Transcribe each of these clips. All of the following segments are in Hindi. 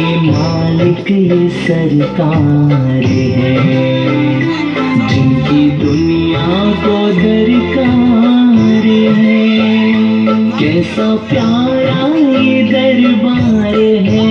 मालिक ये सरकार है, जिनकी दुनिया को दरकार है। कैसा प्यारा ये दरबार है।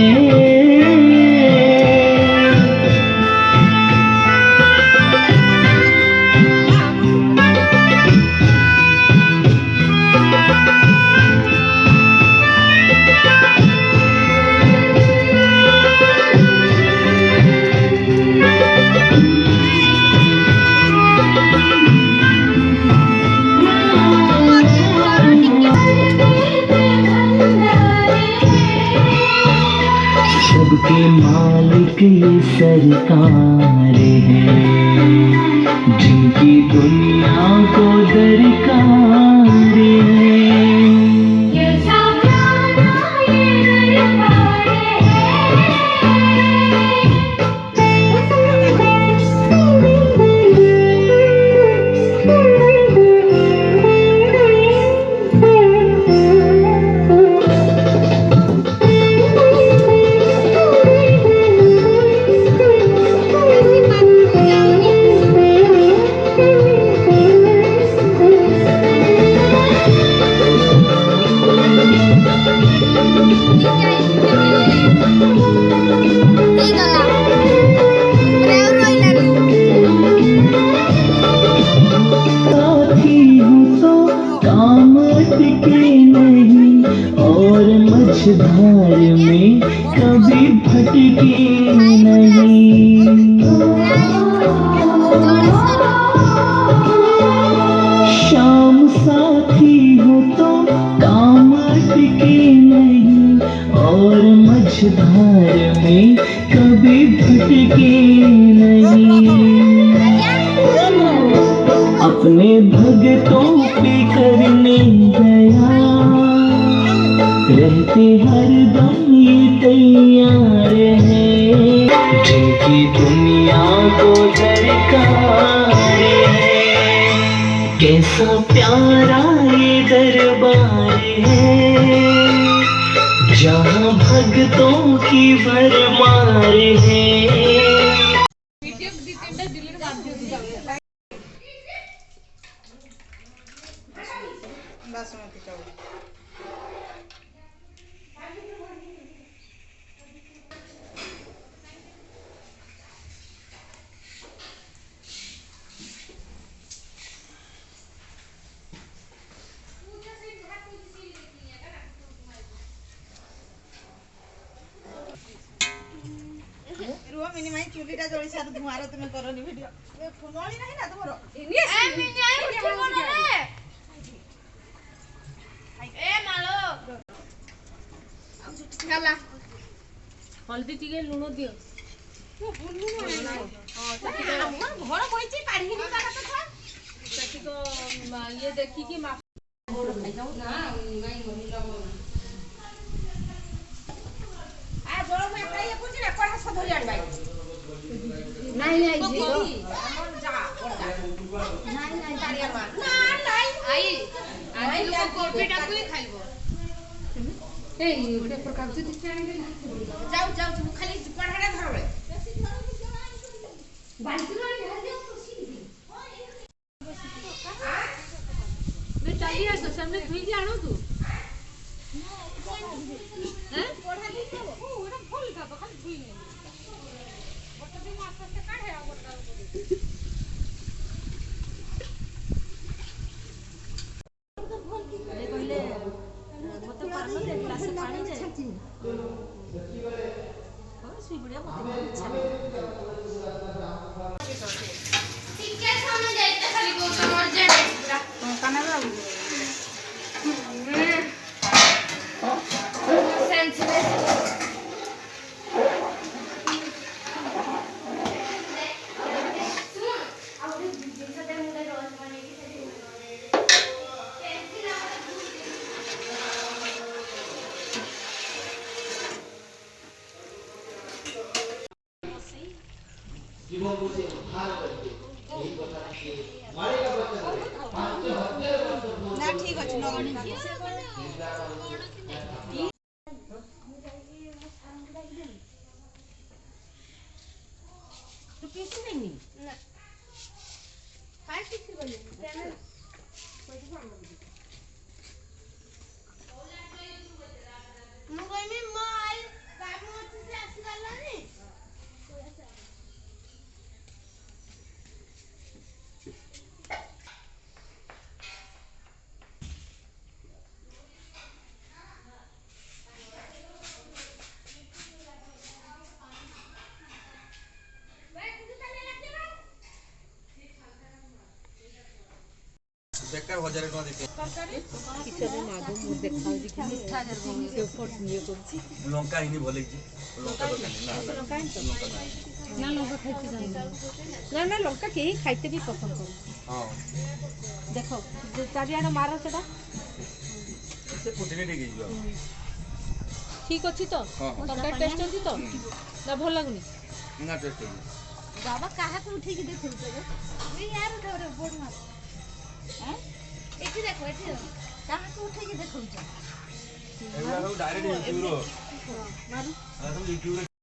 सबके मालिक ये सरकार है, जिनकी दुनिया को दरकार है। धार में कभी भटके नहीं, शाम साथी हो तो काम अटके नहीं, और मझधार में कभी भटके नहीं। अपने भगतों पे करने दया, रहते हरदम ये तैयार है, जिनकी दुनिया को दरकार है। कैसा प्यारा ये दरबार है, जहाँ भक्तों की भरमार है। मिनिमाई चुलीटा जळी सार धुआर तुमे करनी वीडियो ए फुलवाली नाही ना तुमरो ए मिनिमाई उठिबो ना रे ए मालो चला हल्दी टिके लूण दियो तो बुलु ना हां सती को हमर घर कोइची पाड़ी नि का तो था सती को ये देखी कि मा खाई जाऊ ना नहीं मोहिला आ जोर में खाइए कुछ ना कोड़ा सब धरि आन भाई नहीं नहीं जी हमर जा नहीं नहीं तारिया मार ना नहीं आई आज लोग कोफीटा को खाइबो ए गोटे प्रकार से जाओ जाओ तुम खाली पढ़ाड़ा धरबे बाल्टी में ढाल दे मैं चली आ सामने धुई के आनो तू हैं पढ़ा दे ओ एटा भूल था तो खाली धुई नहीं बट भी मास्टर से काढे आ बता तो भूल की ए कहले मत पारलो दे ग्लास पानी दे हां सुई बढ़िया मत इच्छा ठीक है सामने जाइते खाली को मर जाए पूरा काना बाबू जीवन को से उद्धार करके यही बता कि मारे का बच्चा 5 हफ्ते ना ठीक अछि न 1000 टका देखे किचरे मागो मु देखा होजी कि मिठा जर से फोट नियो करछि लंका हिनी भले जी लंका दरकार ना लंका ही तो लंका ना ना लंका खाइते जाई ना ना लंका के खाइते भी पसंद कर हां देखो जे चारियाडा मारो सेटा से पुटिने ठीक हिजो ठीक अछि तो तरकारी टेस्ट अछि तो ना भल लागुनी ना टेस्ट है बाबा कहा को उठे के देखो तो ये यार उठा रे बोर्ड मार हैं एठी देखो कहा को उठे के देखो एला डायरेक्ट यूट्यूब रो मारू यूट्यूब